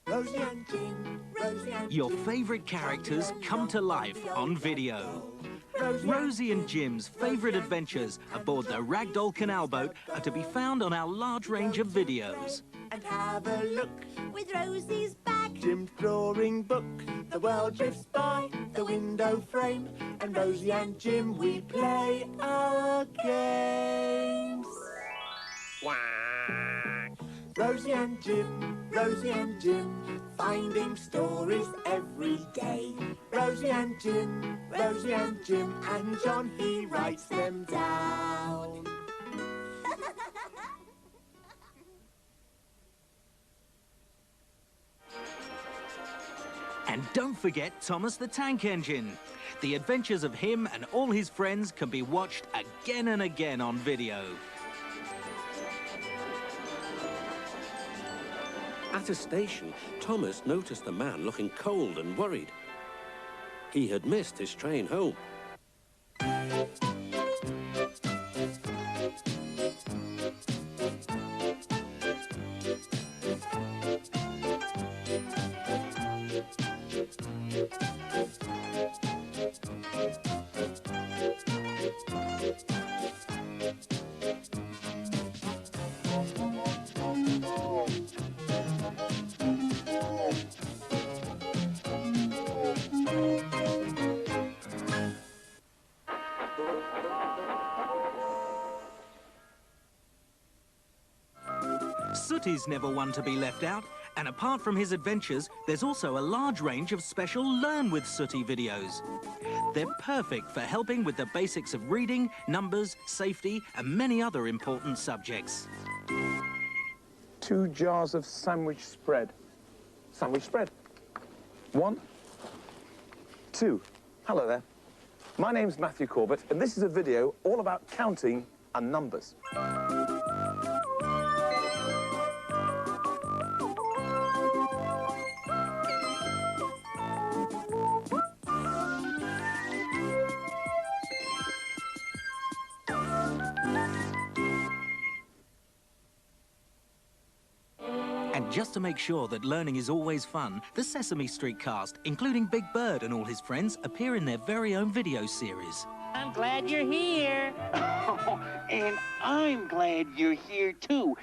Rosie and Jim, Rosie and Your favourite characters come to life on video. Rosie and Jim's favourite adventures aboard the Ragdoll Canal Boat are to be found on our large range of videos. And have a look With Rosie's bag. Jim's drawing book. The world drifts by the window frame, and Rosie and Jim, we play our games. Rosie and Jim, finding stories every day. Rosie and Jim, and John, he writes them down. And don't forget Thomas the Tank Engine. The adventures of him and all his friends can be watched again and again on video. At a station, Thomas noticed a man looking cold and worried. He had missed his train home. Sooty's never one to be left out, and apart from his adventures, there's also a large range of special Learn with Sooty videos. They're perfect for helping with the basics of reading, numbers, safety, and many other important subjects. 2 jars of sandwich spread. Sandwich spread. 1, 2. Hello there. My name's Matthew Corbett, and this is a video all about counting and numbers. And just to make sure that learning is always fun, the Sesame Street cast, including Big Bird and all his friends, appear in their very own video series. I'm glad you're here. And I'm glad you're here, too.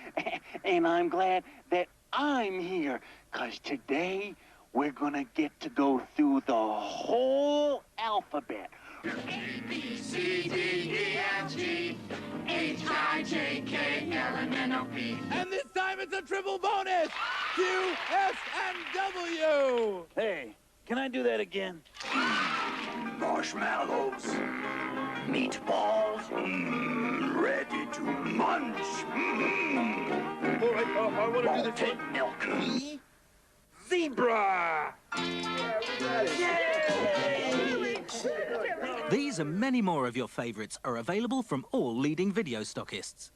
And I'm glad that I'm here, 'cause today we're gonna get to go through the whole alphabet. A, B, C, D, E, F, G, H, I, J, K, L, M, N, O, P. And this time it's a triple bonus! Q, S, and W! Hey, can I do that again? Marshmallows, meatballs, ready to munch. All right, I want to do the Malted milk. zebra! These and many more of your favourites are available from all leading video stockists.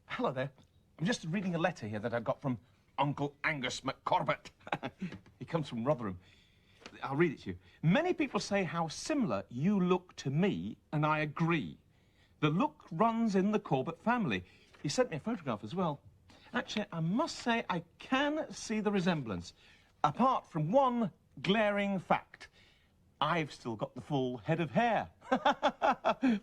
Hello there. I'm just reading a letter here that I got from Uncle Angus McCorbett. He comes from Rotherham. I'll read it to you. Many people say how similar you look to me, and I agree. The look runs in the Corbett family. He sent me a photograph as well. Actually, I must say I can see the resemblance, apart from one glaring fact. I've still got the full head of hair.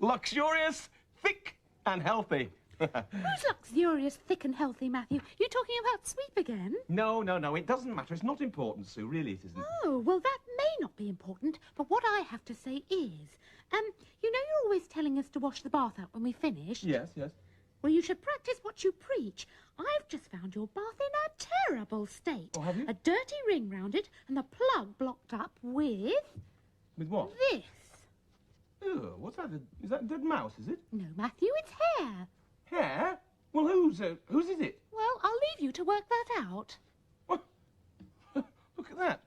Luxurious, thick and healthy. Who's luxurious, thick and healthy, Matthew? You talking about Sweep again? No, it doesn't matter. It's not important, Sue. Really, it isn't. Oh, well, that may not be important, but what I have to say is, you know you're always telling us to wash the bath out when we finish? Yes. Well, you should practice what you preach. I've just found your bath in a terrible state. Oh, have you? A dirty ring round it and the plug blocked up with... With what? This. Ugh, what's that? Is that a dead mouse, is it? No, Matthew, it's hair. Hair? Well, whose is it? Well, I'll leave you to work that out. What? Look at that.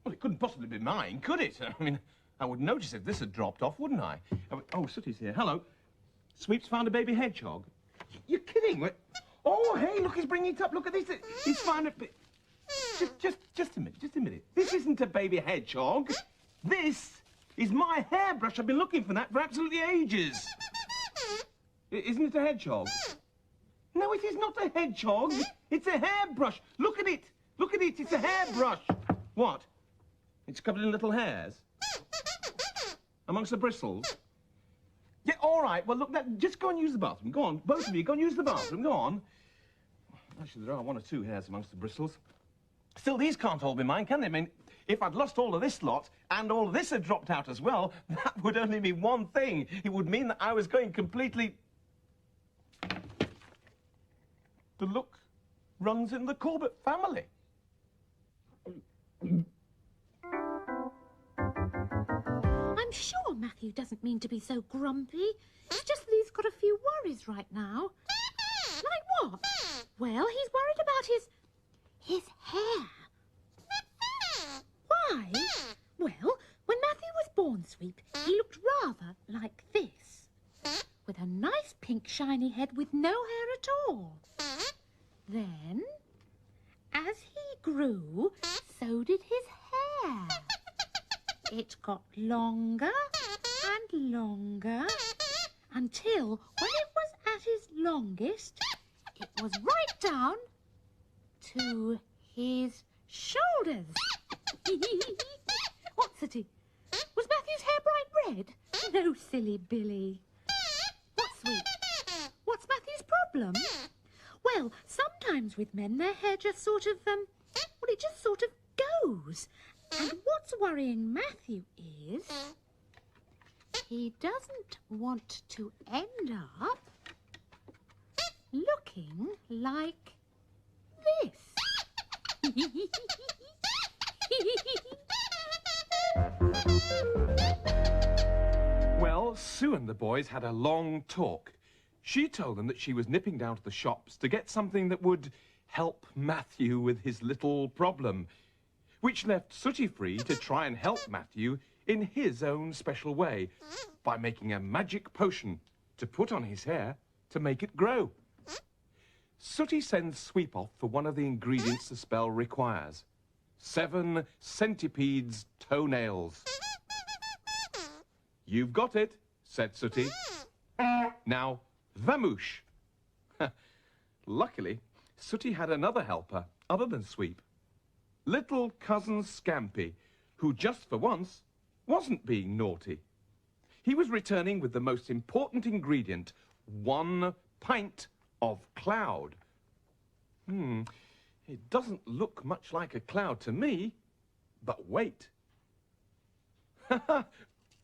Well, it couldn't possibly be mine, could it? I mean, I would notice if this had dropped off, wouldn't I? Oh, Sooty's here. Hello. Sweep's found a baby hedgehog. You're kidding? Oh, hey, look, he's bringing it up. Look at this. He's found a... Just a minute. This isn't a baby hedgehog. This is my hairbrush. I've been looking for that for absolutely ages. Isn't it a hedgehog? No, it is not a hedgehog. It's a hairbrush. Look at it. Look at it. It's a hairbrush. What? It's covered in little hairs? Amongst the bristles? Yeah, all right. Well, look, just go and use the bathroom. Go on. Both of you, go and use the bathroom. Go on. Actually, there are one or two hairs amongst the bristles. Still, these can't all be mine, can they? I mean, if I'd lost all of this lot and all of this had dropped out as well, that would only mean one thing. It would mean that I was going completely... The look runs in the Corbett family. I'm sure Matthew doesn't mean to be so grumpy. It's just that he's got a few worries right now. Like what? Well, he's worried about his hair. Why? Well, when Matthew was born, Sweep, he looked rather like this. With a nice pink shiny head with no hair at all. Then, as he grew, so did his hair. It got longer and longer until when it was at its longest, it was right down to his shoulders. What's it? Was Matthew's hair bright red? No, silly Billy. What's Sweet? What's Matthew's problem? Well, sometimes with men, their hair just sort of, well, it just sort of goes. And what's worrying Matthew is he doesn't want to end up looking like this. Well, Sue and the boys had a long talk. She told them that she was nipping down to the shops to get something that would help Matthew with his little problem, which left Sooty free to try and help Matthew in his own special way by making a magic potion to put on his hair to make it grow. Sooty sends Sweep off for one of the ingredients the spell requires. 7 centipedes' toenails. You've got it, said Sooty. Now, vamoosh. Luckily, Sooty had another helper other than Sweep. Little cousin Scampy, who just for once wasn't being naughty. He was returning with the most important ingredient, 1 pint of cloud. It doesn't look much like a cloud to me, but wait.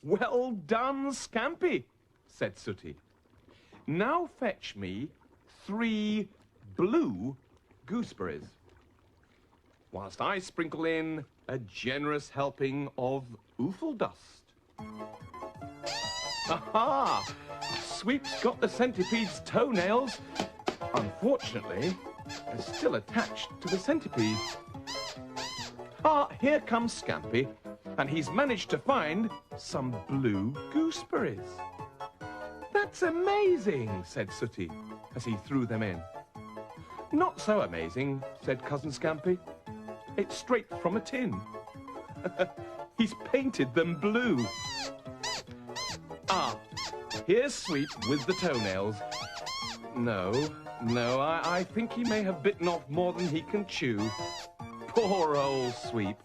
Well done, Scampy, said Sooty. Now fetch me 3 blue gooseberries, whilst I sprinkle in a generous helping of ooffle dust. Aha! Sweep's got the centipede's toenails. Unfortunately, they're still attached to the centipede. Ah, here comes Scampy, and he's managed to find some blue gooseberries. That's amazing, said Sooty, as he threw them in. Not so amazing, said Cousin Scampy. It's straight from a tin. He's painted them blue. Ah, here's Sweep with the toenails. No, I think he may have bitten off more than he can chew. Poor old Sweep.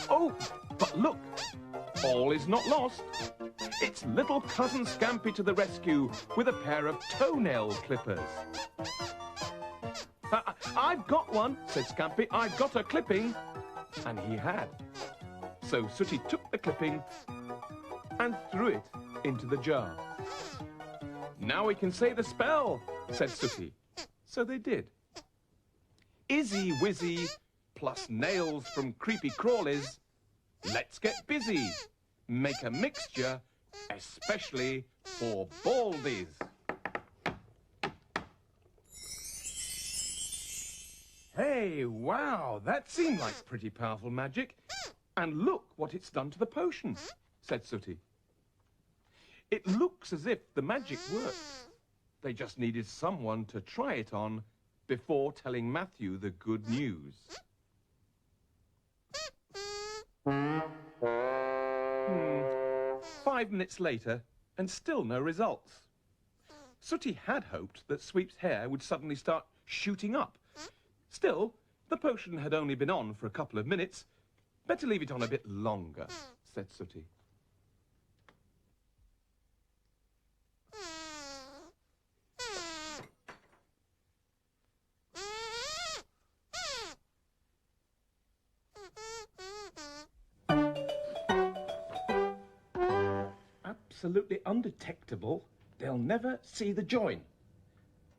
Oh, but look, all is not lost. It's little cousin Scampy to the rescue with a pair of toenail clippers. I've got one, said Scampy. I've got a clipping. And he had. So Sooty took the clipping and threw it into the jar. Now we can say the spell, said Sooty. So they did. Izzy Wizzy plus nails from creepy crawlies. Let's get busy. Make a mixture, especially for baldies. Hey, wow, that seemed like pretty powerful magic. And look what it's done to the potion, said Sooty. It looks as if the magic works. They just needed someone to try it on before telling Matthew the good news. 5 minutes later, and still no results. Sooty had hoped that Sweep's hair would suddenly start shooting up. Still, the potion had only been on for a couple of minutes. Better leave it on a bit longer, said Sooty. Absolutely undetectable. They'll never see the join.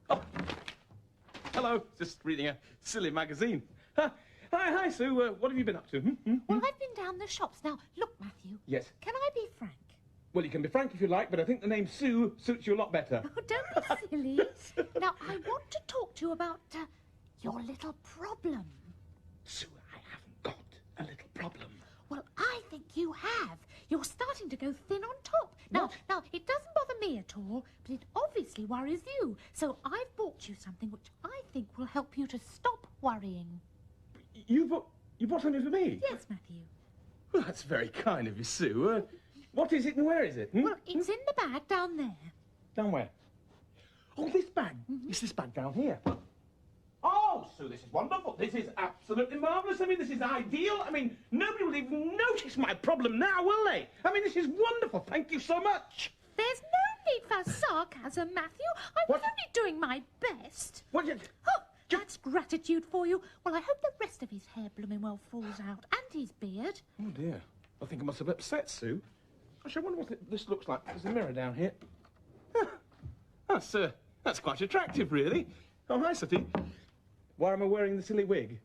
Oh, hello. Just reading a silly magazine. Hi, Sue. What have you been up to? Well, I've been down the shops. Now, look, Matthew. Yes? Can I be frank? Well, you can be frank if you like, but I think the name Sue suits you a lot better. Oh, don't be silly. Now, I want to talk to you about your little problem. Sue, I haven't got a little problem. Well, I think you have. You're starting to go thin on top. Now, it doesn't bother me at all, but it obviously worries you. So I've bought you something which I think will help you to stop worrying. You bought something for me? Yes, Matthew. Well, that's very kind of you, Sue. What is it and where is it? Well, it's in the bag down there. Down where? Oh, this bag. It's this bag down here. Oh, Sue, this is wonderful. This is absolutely marvellous. I mean, this is ideal. I mean, nobody will even notice my problem now, will they? I mean, this is wonderful. Thank you so much. There's no need for sarcasm, Matthew. I was only doing my best. What did... Oh, that's gratitude for you. Well, I hope the rest of his hair blooming well falls out, and his beard. Oh, dear. I think I must have upset Sue. Gosh, I wonder what this looks like. There's a mirror down here. That's quite attractive, really. Oh, hi, Sooty. Why am I wearing the silly wig?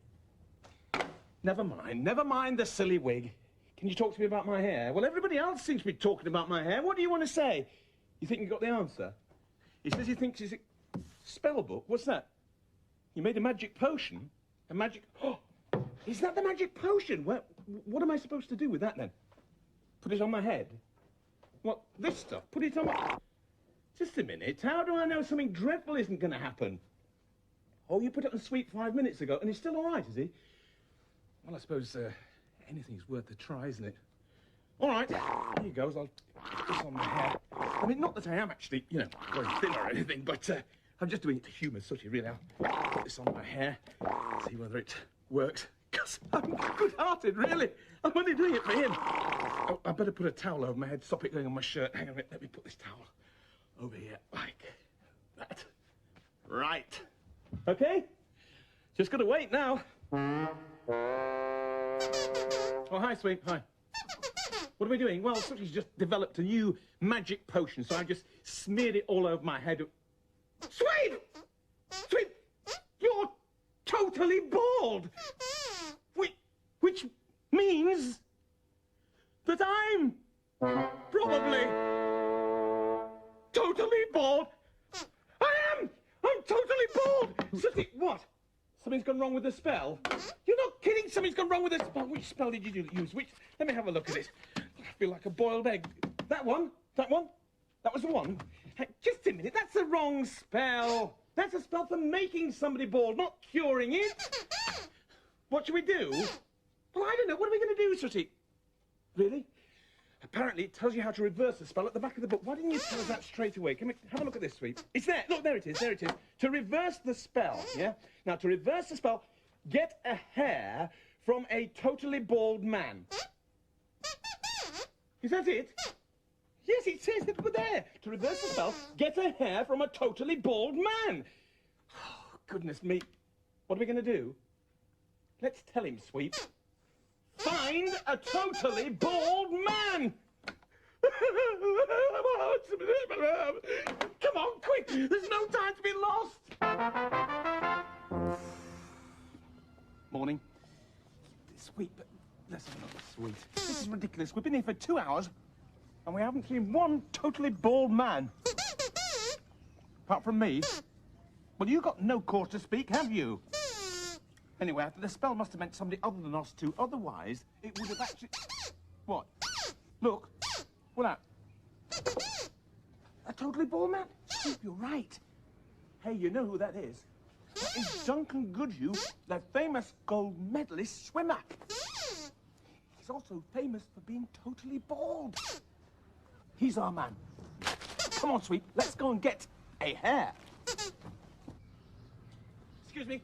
Never mind the silly wig. Can you talk to me about my hair? Well, everybody else seems to be talking about my hair. What do you want to say? You think you got the answer? He says he thinks it's a spell book. What's that? You made a magic potion? A magic... Oh, is that the magic potion? Well, what am I supposed to do with that, then? Put it on my head? What, this stuff? Put it on my... Just a minute. How do I know something dreadful isn't going to happen? Oh, you put it on Sweep 5 minutes ago, and he's still all right, is he? Well, I suppose anything's worth a try, isn't it? All right, here he goes. I'll put this on my hair. I mean, not that I am actually, you know, very thin or anything, but I'm just doing it to humour Sooty, really. I'll put this on my hair, see whether it works. Because I'm good-hearted, really. I'm only doing it for him. Oh, I better put a towel over my head, stop it going on my shirt. Hang on a minute, let me put this towel over here, like that. Right. Okay? Just gotta wait now. Oh, hi, Sweep. Hi. What are we doing? Well, Sooty's just developed a new magic potion, so I just smeared it all over my head. Sweep! Sweep! You're totally bald! Which means that I'm probably totally bald. I'm totally bald! Sooty, what? Something's gone wrong with the spell? You're not kidding, something's gone wrong with the spell. Which spell did you use? Let me have a look at it. I feel like a boiled egg. That one? That one? That was the one? Hey, just a minute, that's the wrong spell. That's a spell for making somebody bald, not curing it. What should we do? Well, I don't know. What are we going to do, Sooty? Really? Apparently, it tells you how to reverse the spell at the back of the book. Why didn't you tell us that straight away? Come here, have a look at this, Sweep. It's there. Look, there it is, there it is. To reverse the spell, yeah? Now, to reverse the spell, get a hair from a totally bald man. Is that it? Yes, it says it over there. To reverse the spell, get a hair from a totally bald man. Oh, goodness me. What are we going to do? Let's tell him, Sweep. Find a totally bald man! Come on, quick! There's no time to be lost! Morning. Sweep, let's have another sweet. This is ridiculous. We've been here for 2 hours, and we haven't seen one totally bald man. Apart from me. Well, you got no cause to speak, have you? Anyway, the spell must have meant somebody other than us two. Otherwise, it would have actually... What? Look. What that? A totally bald man? You're right. Hey, you know who that is? That is Duncan Goodhue, the famous gold medalist swimmer. He's also famous for being totally bald. He's our man. Come on, Sweep. Let's go and get a hair. Excuse me.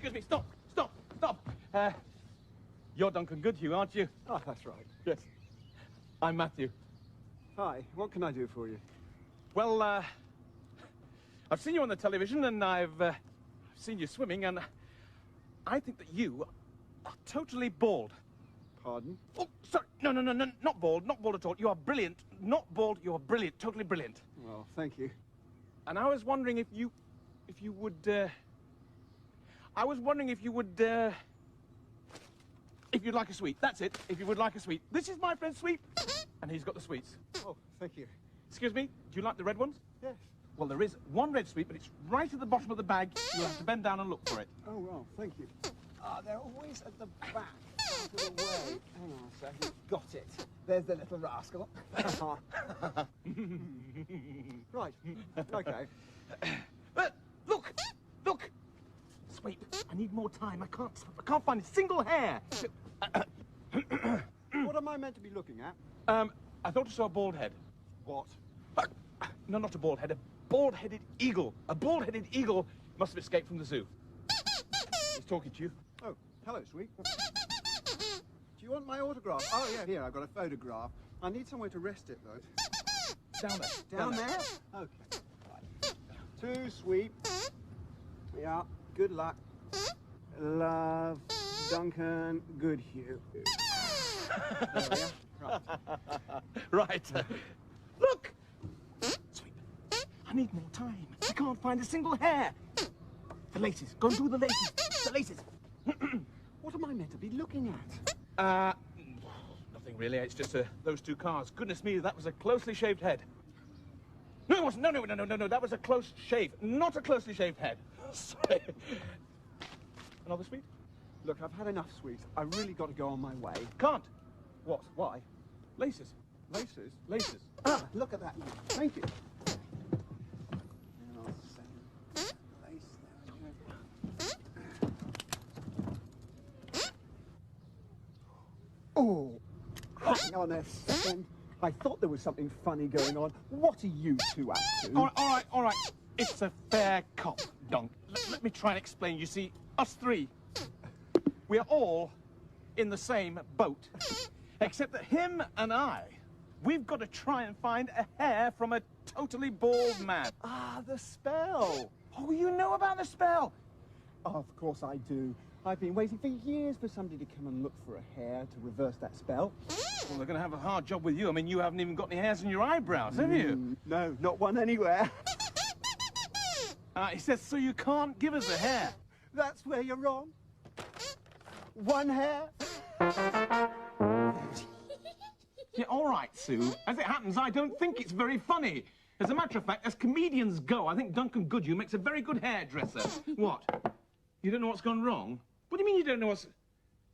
Excuse me, stop, stop, stop. You're Duncan Goodhue, aren't you? Oh, that's right. Yes. I'm Matthew. Hi, what can I do for you? Well, I've seen you on the television and I've seen you swimming and I think that you are totally bald. Pardon? Oh, sorry. No, not bald at all. You are brilliant. Not bald, you are brilliant, totally brilliant. Well, thank you. And I was wondering if you would, I was wondering if you'd like a sweet. That's it, if you would like a sweet. This is my friend Sweep, and he's got the sweets. Oh, thank you. Excuse me, do you like the red ones? Yes. Well, there is one red sweet, but it's right at the bottom of the bag. You'll have to bend down and look for it. Oh, well, thank you. They're always at the back, out of the way. Hang on a second. Got it. There's the little rascal. Right, okay. Look! Look! Sweep, I need more time. I can't find a single hair. What am I meant to be looking at? I thought I saw a bald head. What? No, not a bald head. A bald-headed eagle. A bald-headed eagle must have escaped from the zoo. He's talking to you. Oh, hello, Sweet. Do you want my autograph? Oh, yeah, here, I've got a photograph. I need somewhere to rest it, though. Down there. Down there? Okay. Right. Too sweet. Yeah, good luck. Love, Duncan Goodhue. There we are. Right. Look! Sweep, I need more time. I can't find a single hair. The laces. Go and do the laces. The laces. What am I meant to be looking at? Nothing really. It's just those two cars. Goodness me, that was a closely shaved head. No, it wasn't. No. That was a close shave, not a closely shaved head. Sorry. Another sweet? Look, I've had enough sweets. I really got to go on my way. Can't. What? Why? Laces. Laces? Laces. Ah, look at that. Thank you. Hang on a second. Lace, there we go. Oh, hang on a second. I thought there was something funny going on. What are you two up to? All right. It's a fair cop, Dunk. Let me try and explain. You see, us three, we are all in the same boat. Except that him and I, we've got to try and find a hair from a totally bald man. Ah, the spell. Oh, you know about the spell? Oh, of course I do. I've been waiting for years for somebody to come and look for a hair to reverse that spell. Well, they're going to have a hard job with you. I mean, you haven't even got any hairs in your eyebrows, have you? No, not one anywhere. He says, so you can't give us a hair. That's where you're wrong. One hair. Yeah, all right, Sue. As it happens, I don't think it's very funny. As a matter of fact, as comedians go, I think Duncan Goodhue makes a very good hairdresser. What? You don't know what's gone wrong? What do you mean you don't know what's...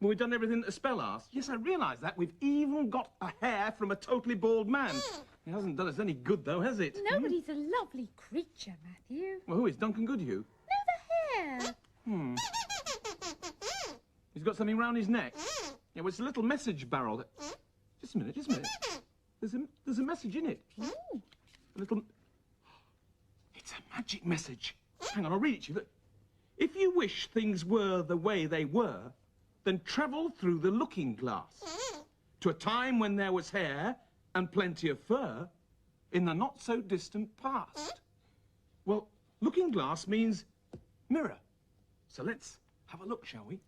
Well, we've done everything that the spell asked. Yes, I realise that. We've even got a hair from a totally bald man. It hasn't done us any good, though, has it? No, but he's a lovely creature, Matthew. Well, who is Duncan Goodhue? No, the hair. He's got something round his neck. Yeah, well, it's a little message barrel. Just a minute. There's a message in it. Ooh. A little... It's a magic message. Hang on, I'll read it to you. Look. If you wish things were the way they were, then travel through the looking glass to a time when there was hair and plenty of fur in the not-so-distant past. Well, looking glass means mirror. So let's have a look, shall we?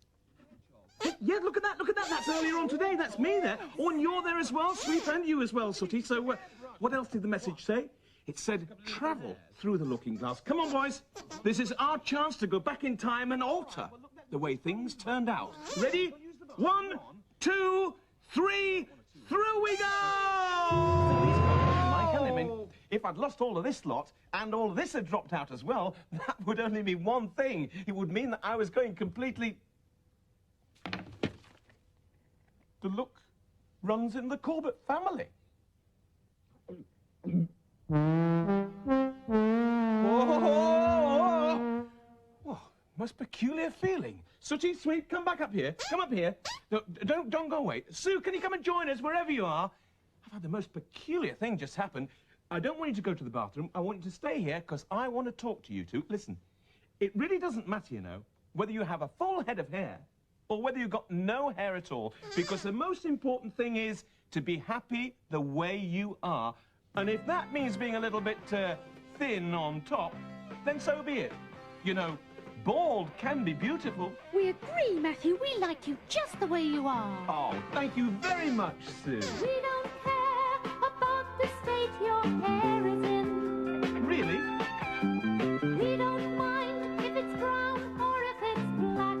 Yeah, look at that, look at that. That's earlier on today. That's me there. Oh, and you're there as well, Sweep, and you as well, Sooty. So what else did the message say? It said, travel through the looking glass. Come on, boys. This is our chance to go back in time and alter the way things turned out. Ready? 1, 2, 3, through we go! I mean, if I'd lost all of this lot and all of this had dropped out as well, that would only mean one thing. It would mean that I was going completely... The look runs in the Corbett family. Whoa! Whoa, most peculiar feeling. Sooty, Sweep, come back up here. Come up here. No, don't go away. Sue, can you come and join us wherever you are? I've had the most peculiar thing just happen. I don't want you to go to the bathroom. I want you to stay here because I want to talk to you two. Listen, it really doesn't matter, you know, whether you have a full head of hair or whether you've got no hair at all, because the most important thing is to be happy the way you are. And if that means being a little bit thin on top, then so be it. You know, bald can be beautiful. We agree, Matthew. We like you just the way you are. Oh, thank you very much, Sue. We don't care about the state your hair is in. Really? We don't mind if it's brown or if it's black.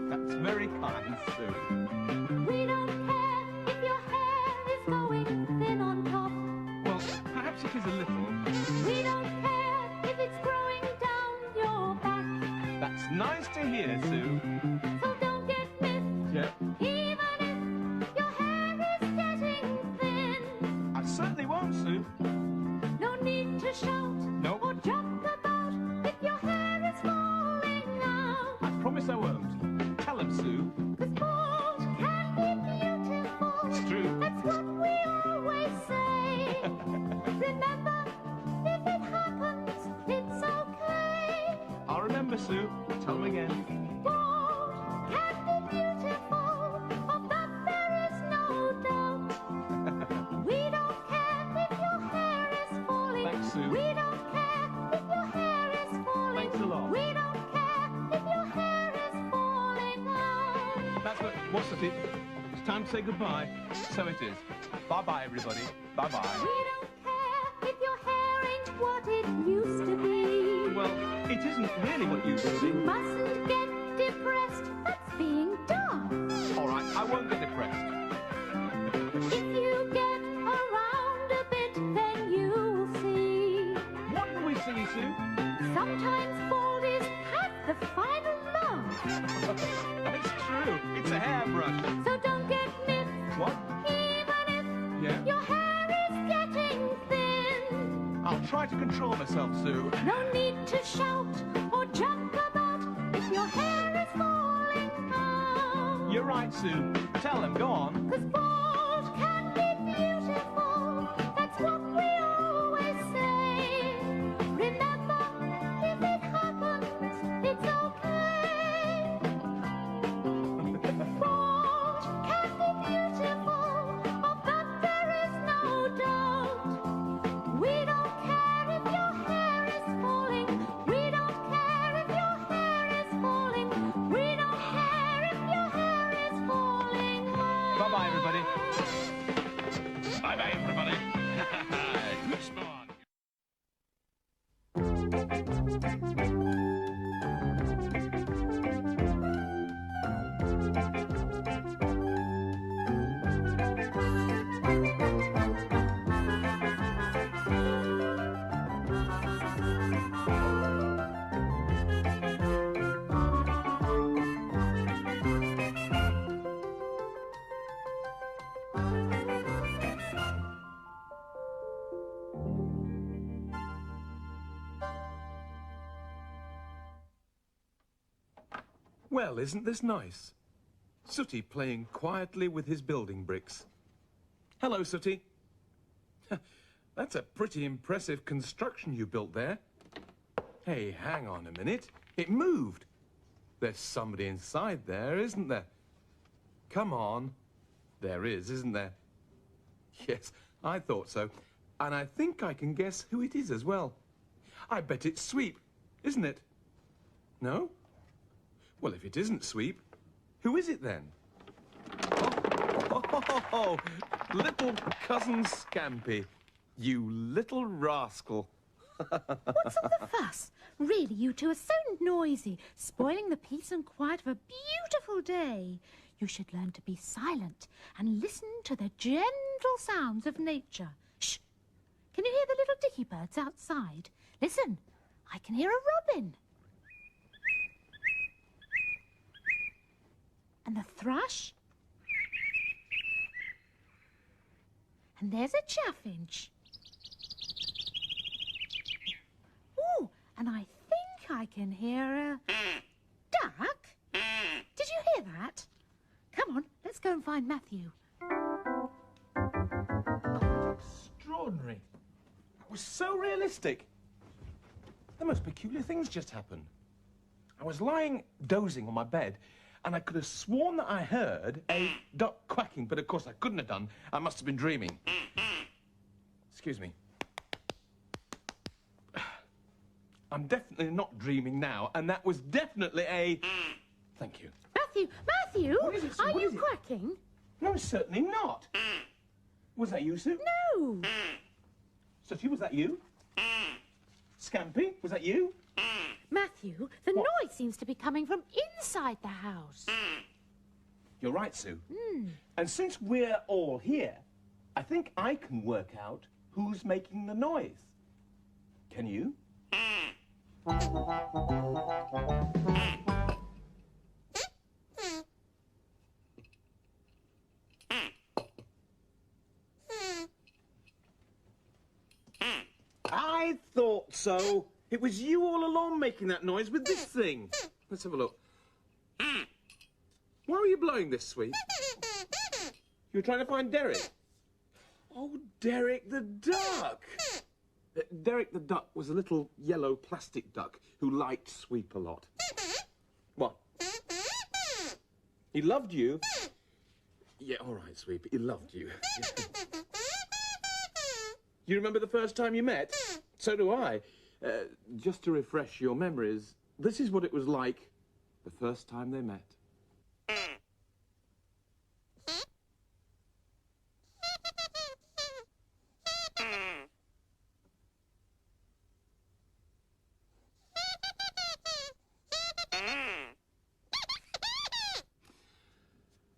That's very kind, Sue. We don't care if your hair is going thin on top. Well, perhaps it is a little. We don't care if it's growing down your back. That's nice to hear, Sue. So don't get miffed. Yeah. Even if your hair is getting thin. I certainly won't, Sue. No need to shout Nope. or jump about if your hair is falling out. I promise I won't. Tell them, Sue. 'Cause bald can be beautiful. It's true. That's what we always say. Remember, if it happens, it's okay. I'll remember, Sue. Tell them again. Bald can be beautiful, of that there is no doubt. We don't care if your hair is falling. Thanks, Sue. We don't care if your hair is falling. Thanks a lot. We don't care if your hair is falling out. That's what's it? It's time to say goodbye. So it is. Bye-bye, everybody. Bye-bye. We don't care if your hair ain't what it used to be. Well, it isn't really what you You do. mustn't get depressed. That's being dumb. All right, I won't get depressed. If you get around a bit, then you'll see. What do we see, Sue? Sometimes bald is half the final love. That's true. It's a hairbrush. So don't get miffed. What? Even Yeah? if your hair is getting thin. I'll try to control myself, Sue. No need to shout or jump about if your hair is falling out. You're right, Sue. Tell them. Go on. 'Cause bald can be beautiful. That's what we always say. Remember, if it happens, it's okay. Bald can be beautiful. Of that there is no doubt. We don't care if your hair is falling. We don't care if your hair is falling. We don't care if your hair is falling out. Bye-bye, everybody. Bye-bye, everybody. Good spawn. Well, isn't this nice? Sooty playing quietly with his building bricks. Hello, Sooty. That's a pretty impressive construction you built there. Hey, hang on a minute. It moved. There's somebody inside there, isn't there? Come on. There is, isn't there? Yes, I thought so. And I think I can guess who it is as well. I bet it's Sweep, isn't it? No? Well, if it isn't Sweep, who is it then? Oh, little cousin Scampy. You little rascal. What's all the fuss? Really, you two are so noisy, spoiling the peace and quiet of a beautiful day. You should learn to be silent and listen to the gentle sounds of nature. Shh! Can you hear the little dicky birds outside? Listen, I can hear a robin. And the thrush. And there's a chaffinch. Oh, and I think I can hear a duck. Did you hear that? Come on, let's go and find Matthew. Extraordinary. That was so realistic. The most peculiar things just happened. I was lying dozing on my bed, and I could have sworn that I heard a duck quacking, but of course I couldn't have done. I must have been dreaming. Excuse me. I'm definitely not dreaming now, and that was definitely a... Thank you. Matthew, What is it, Sue? are What you is it? quacking? No, certainly not. Was that you, Sue? No. Sooty, was that you? Scampy, was that you? Matthew, the noise seems to be coming from inside the house. You're right, Sue. And since we're all here, I think I can work out who's making the noise. Can you? I thought so. It was you all along making that noise with this thing. Let's have a look. Why were you blowing this, Sweet? You were trying to find Derek. Oh, Derek the duck. Derek the duck was a little yellow plastic duck who liked Sweep a lot. What? He loved you? Yeah, all right, Sweep. He loved you. You remember the first time you met? So do I. Just to refresh your memories, this is what it was like the first time they met.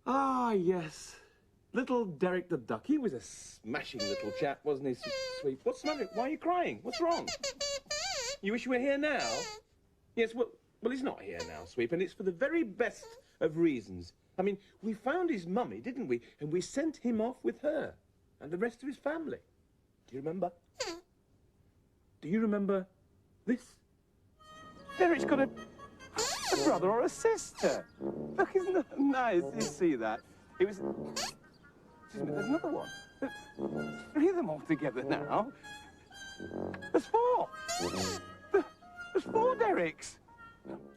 Ah, yes. Little Derek the duck. He was a smashing little chap, wasn't he, Sweep? What's the matter? Why are you crying? What's wrong? You wish you were here now? Yes, well, he's not here now, Sweep, and it's for the very best of reasons. I mean, we found his mummy, didn't we? And we sent him off with her and the rest of his family. Do you remember? Do you remember this? Derek's got a brother or a sister. Look, isn't that nice? You see that? It was... Excuse me, there's another one. There's 3 of them all together now. There's 4. There's 4 Dereks.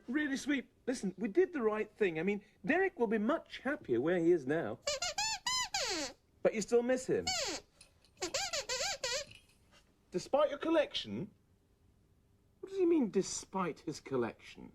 Really, Sweet, listen, we did the right thing. I mean, Derek will be much happier where he is now. But you still miss him. Despite your collection? What does he mean, despite his collection?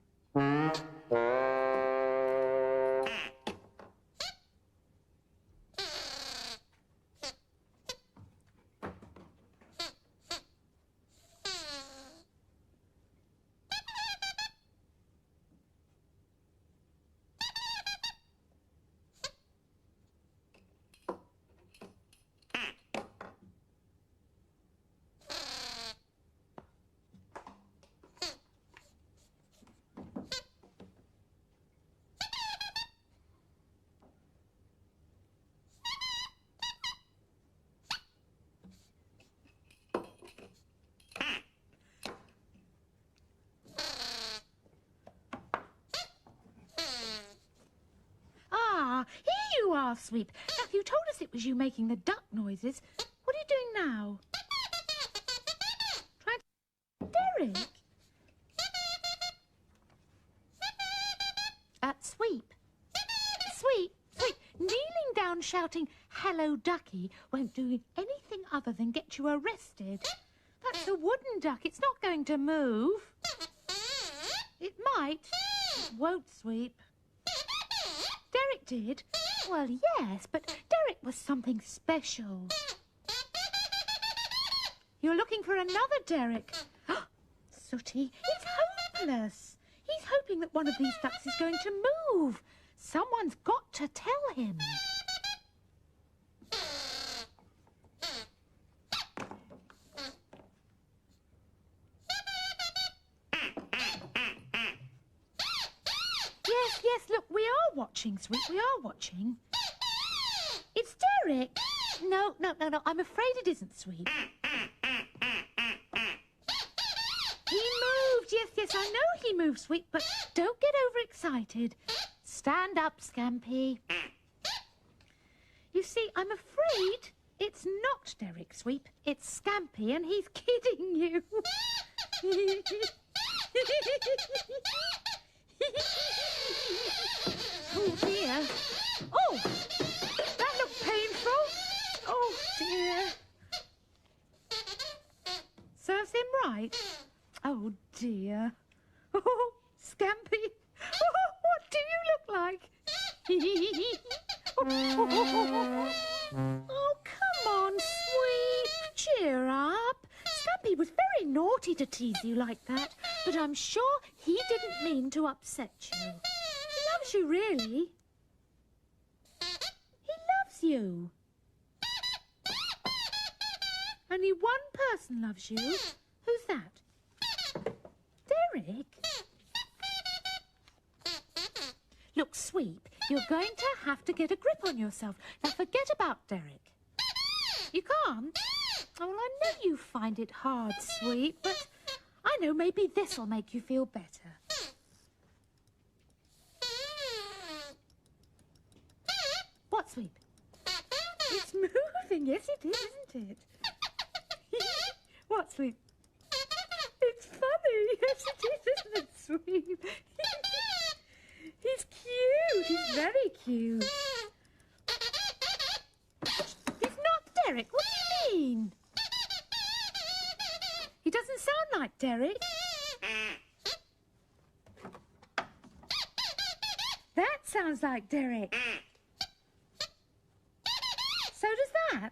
Ah, here you are, Sweep. Matthew told us it was you making the duck noises. What are you doing now? Trying to... Derek? Sweep. Sweep, Sweep. Kneeling down shouting, "Hello, ducky," won't do anything other than get you arrested. That's a wooden duck. It's not going to move. It might. It won't, Sweep. Derek did. Well, yes, but Derek was something special. You're looking for another Derek. Sooty, he's hopeless. He's hoping that one of these ducks is going to move. Someone's got to tell him. Yes, look, we are watching, Sweet, we are watching. It's Derek. No, I'm afraid it isn't, Sweet. He moved, yes, I know he moved, Sweet, but don't get overexcited. Stand up, Scampy. You see, I'm afraid it's not Derek, Sweep. It's Scampy, and he's kidding you. Oh, dear. Oh, that looked painful. Oh, dear. Serves him right. Oh, dear. Oh, Scampy. Oh, what do you look like? Oh, come on, Sweep. Cheer up. Scampy was very naughty to tease you like that, but I'm sure he didn't mean to upset you. He loves you, really. He loves you. Only one person loves you. Who's that? Derek? Look, Sweep, you're going to have to get a grip on yourself. Now forget about Derek. You can't? Oh, well, I know you find it hard, Sweep, but I know maybe this'll make you feel better. What, Sweep? It's moving. Yes, it is, isn't it? What, Sweep? It's funny. Yes, it is, isn't it, Sweep? He's cute. He's very cute. He's not Derek. What do you mean? He doesn't sound like Derek. That sounds like Derek. So does that.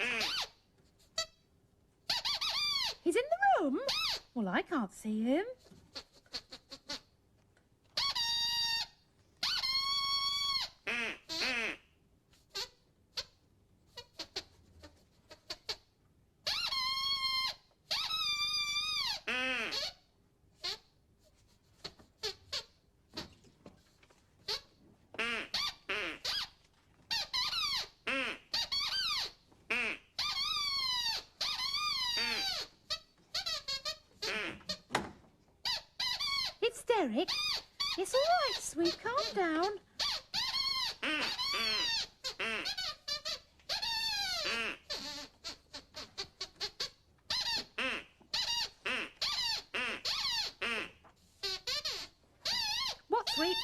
He's in the room? Well, I can't see him. Derek, it's all right, Sweet. Calm down. What, Sweet?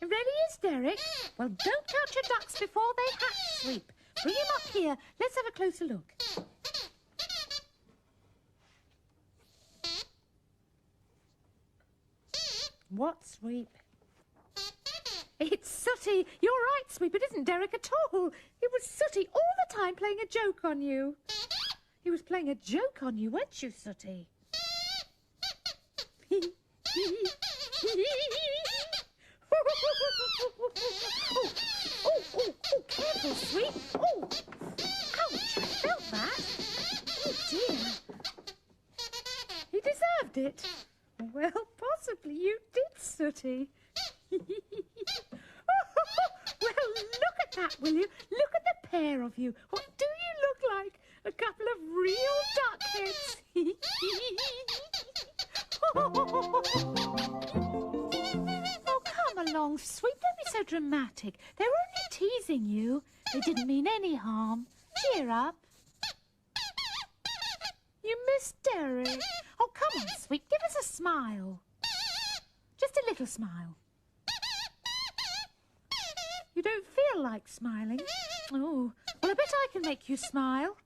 It really is, Derek. Well, don't count your ducks before they hatch, Sweep. Bring him up here. Let's have a closer look. What, Sweep? It's Sooty. You're right, Sweep. It isn't Derek at all. It was Sooty all the time playing a joke on you. He was playing a joke on you, weren't you, Sooty? Oh, careful, Sweep. Oh, ouch, I felt that. Oh, dear. He deserved it. Well, possibly you did, Sooty. Well, look at that, will you? Look at the pair of you. What do you look like? A couple of real duck heads. Oh, come along, Sweep. Don't be so dramatic. They're only teasing you. They didn't mean any harm. Cheer up. You missed Derek. Oh, come on, Sweep, give us a smile. Just a little smile. You don't feel like smiling? Oh, well, I bet I can make you smile.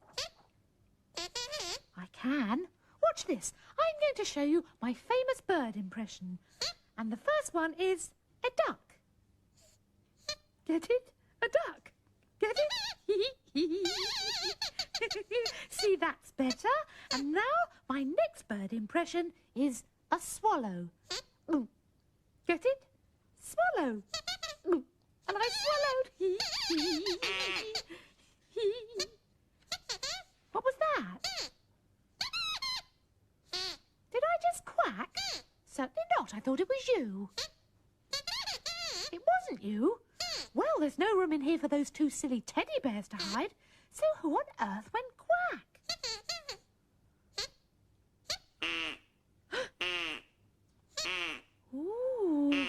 I can. Watch this. I'm going to show you my famous bird impression. And the first one is a duck. Get it? A duck. Get it? See, that's better. And now my next bird impression is a swallow. Get it? Swallow. And I swallowed. What was that? Did I just quack? Certainly not. I thought it was you. It wasn't you. Well, there's no room in here for those two silly teddy bears to hide. So who on earth went quack? Ooh.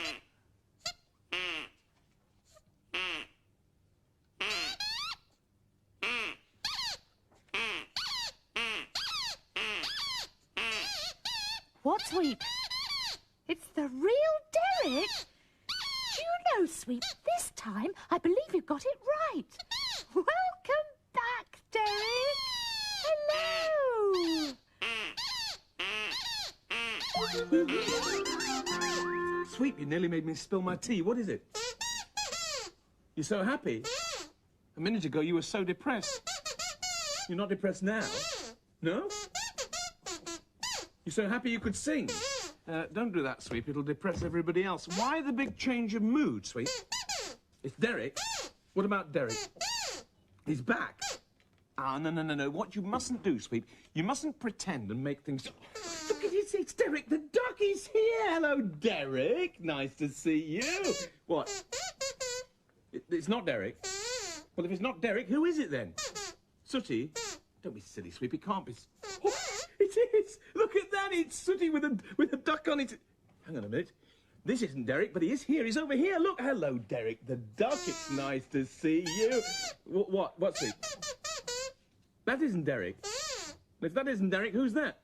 What, Sweep? It's the real Derek? Do you know, Sweep, this time I believe you got it right. Welcome back, Derek. Hello. Sweep, you nearly made me spill my tea. What is it? You're so happy. A minute ago, you were so depressed. You're not depressed now? No? You're so happy you could sing. Don't do that, Sweep. It'll depress everybody else. Why the big change of mood, Sweep? It's Derek. What about Derek? He's back. Ah, no. What you mustn't do, Sweep, you mustn't pretend and make things... Look at it, it's Derek the duck. He's here. Hello, Derek. Nice to see you. What? It's not Derek. Well, if it's not Derek, who is it then? Sooty? Don't be silly, Sweep. It can't be... Oh, it is. Look at that. It's Sooty with a duck on it. Hang on a minute. This isn't Derek, but he is here. He's over here. Look. Hello, Derek the duck. It's nice to see you. What's he? That isn't Derek. If that isn't Derek, who's that?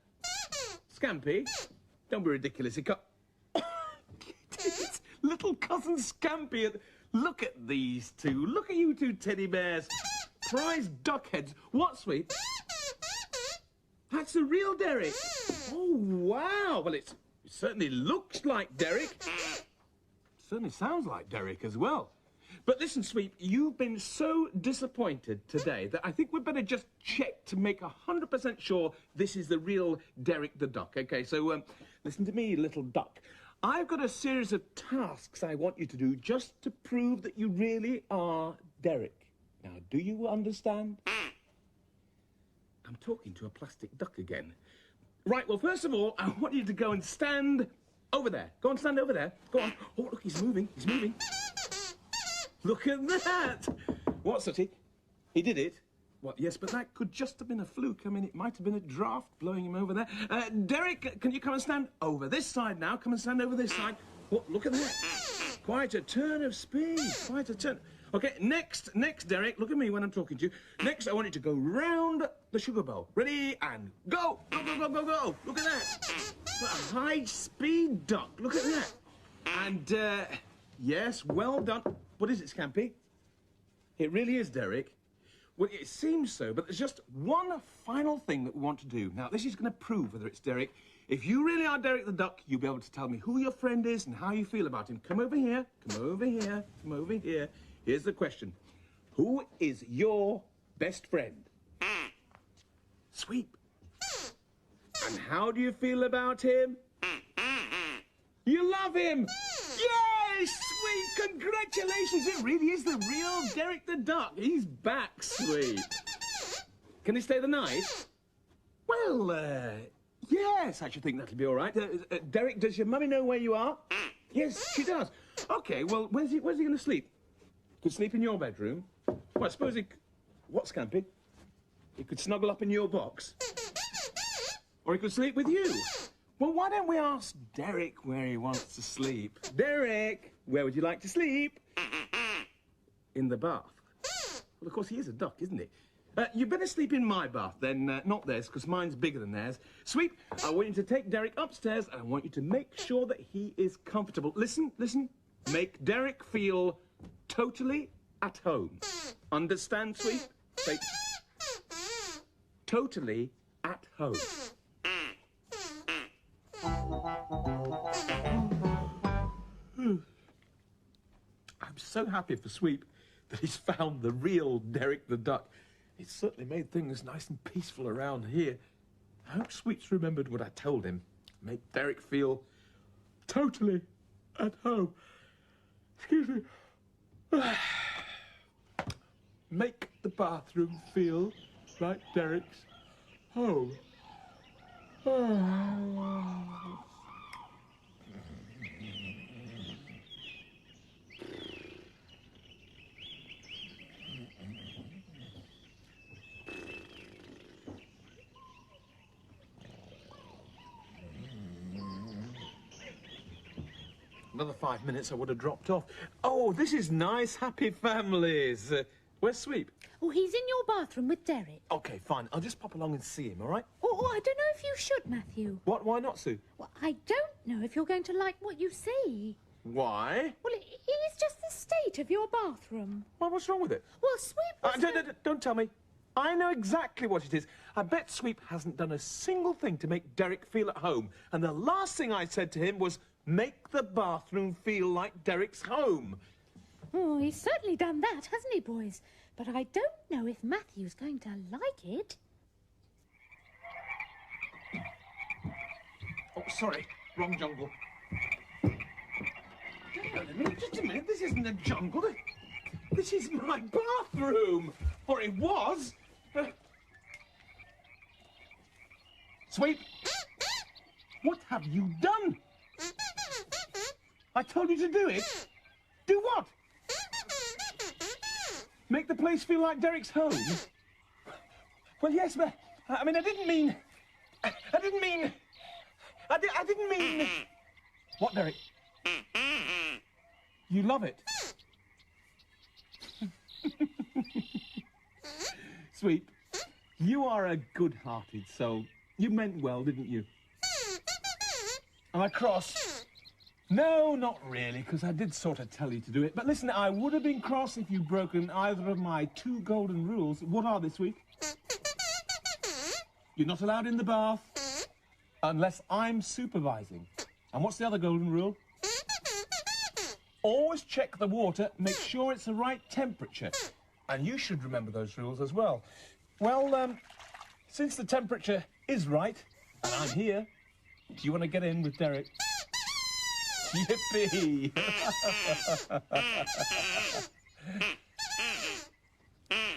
Scampy? Don't be ridiculous. It can't... It's little cousin Scampy. Look at these two. Look at you two teddy bears. Prize duck heads. What, Sweep? That's the real Derek. Oh, wow. Well, it certainly looks like Derek. Certainly sounds like Derek as well. But listen, Sweep, you've been so disappointed today that I think we'd better just check to make 100% sure this is the real Derek the duck. OK, so listen to me, little duck. I've got a series of tasks I want you to do just to prove that you really are Derek. Now, do you understand? I'm talking to a plastic duck again. Right, well, first of all, I want you to go and stand over there. Go and stand over there. Go on. Oh, look, he's moving. He's moving. Look at that. What, Sooty? He did it? Well, yes, but that could just have been a fluke. I mean, it might have been a draft blowing him over there. Derek, can you come and stand over this side now? Come and stand over this side. Oh, look at that. Quite a turn of speed. Quite a turn. OK, next, Derek, look at me when I'm talking to you. Next, I want you to go round the sugar bowl. Ready, and go! Go! Look at that. What a high-speed duck. Look at that. And, yes, well done. What is it, Scampy? It really is Derek. Well, it seems so, but there's just one final thing that we want to do. Now, this is going to prove whether it's Derek. If you really are Derek the duck, you'll be able to tell me who your friend is and how you feel about him. Come over here. Come over here. Come over here. Here's the question. Who is your best friend? Sweep. And how do you feel about him? You love him! Yes, Sweep! Congratulations! It really is the real Derek the duck. He's back, Sweep. Can he stay the night? Well, yes, I should think that'll be all right. Derek, does your mummy know where you are? Yes, she does. OK, well, where's he going to sleep? Could sleep in your bedroom? Well, I suppose he... What, Scampy? He could snuggle up in your box? Or he could sleep with you? Well, why don't we ask Derek where he wants to sleep? Derek, where would you like to sleep? In the bath. Well, of course, he is a duck, isn't he? You better sleep in my bath then, not theirs, because mine's bigger than theirs. Sweep, I want you to take Derek upstairs, and I want you to make sure that he is comfortable. Listen, listen. Make Derek feel totally at home. Understand, Sweep? Say, totally at home. I'm so happy for Sweep that he's found the real Derek the Duck. It's certainly made things nice and peaceful around here. I hope Sweep's remembered what I told him. Make Derek feel totally at home. Excuse me. Make the bathroom feel like Derek's home. Another 5 minutes, I would have dropped off. Oh, this is nice, happy families. Where's Sweep? Oh, he's in your bathroom with Derek. OK, fine. I'll just pop along and see him, all right? Oh, I don't know if you should, Matthew. What? Why not, Sue? Well, I don't know if you're going to like what you see. Why? Well, it is just the state of your bathroom. Well, what's wrong with it? Well, Sweep was... Don't tell me. I know exactly what it is. I bet Sweep hasn't done a single thing to make Derek feel at home. And the last thing I said to him was, make the bathroom feel like Derek's home. Oh, he's certainly done that, hasn't he, boys? But I don't know if Matthew's going to like it. Oh, sorry. Wrong jungle. Just a minute. This isn't a jungle. This is my bathroom. Or it was. Sweep. What have you done? I told you to do it. Do what? Make the place feel like Derek's home? Well, yes, but... I mean, I didn't mean... What, Derek? You love it? Sweep, you are a good-hearted soul. You meant well, didn't you? Am I cross? No, not really, because I did sort of tell you to do it. But listen, I would have been cross if you'd broken either of my 2 golden rules. What are they, Sweep? You're not allowed in the bath unless I'm supervising. And what's the other golden rule? Always check the water, make sure it's the right temperature. And you should remember those rules as well. Well, since the temperature is right, and I'm here, do you want to get in with Derek? Yippee!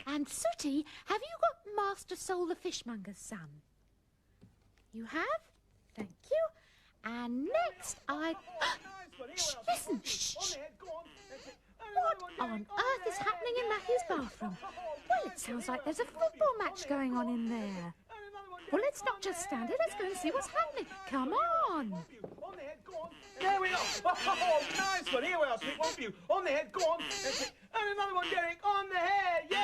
And Sooty, have you got Master Soul the Fishmonger's son? You have? Thank you. And next Shh, listen, shh. What on earth is happening in Matthew's bathroom? Well, it sounds like there's a football match going on in there. Well, let's not just stand here. Let's go and see what's happening. Come on. There we are. Oh, nice one. Here we are, Sweep. One for you. On the head. Go on. That's it. And another one, Derek. On the head. Yay!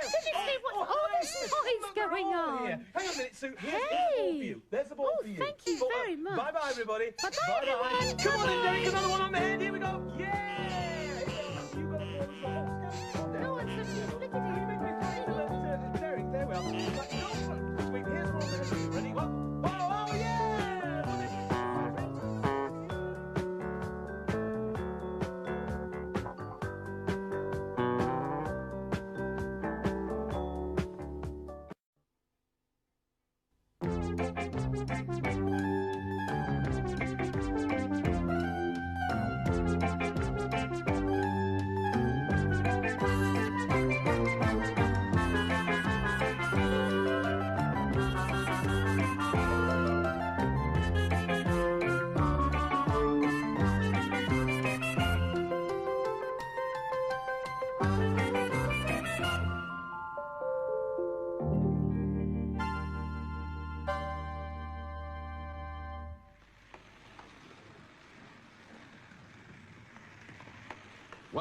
Goodness me, what's all this noise going on? Hang on a minute, Sue. Here's the ball for you. There's the ball for you. Thank you very much. Bye-bye, everybody. Bye-bye, everyone. Come on then, Derek. Another one on the head. Here we go. Yeah! You got a ball as well. Go on, Sooty. Look at it. Derek, there we are. Sweep, here's one on the head. Ready? One. Oh, yeah!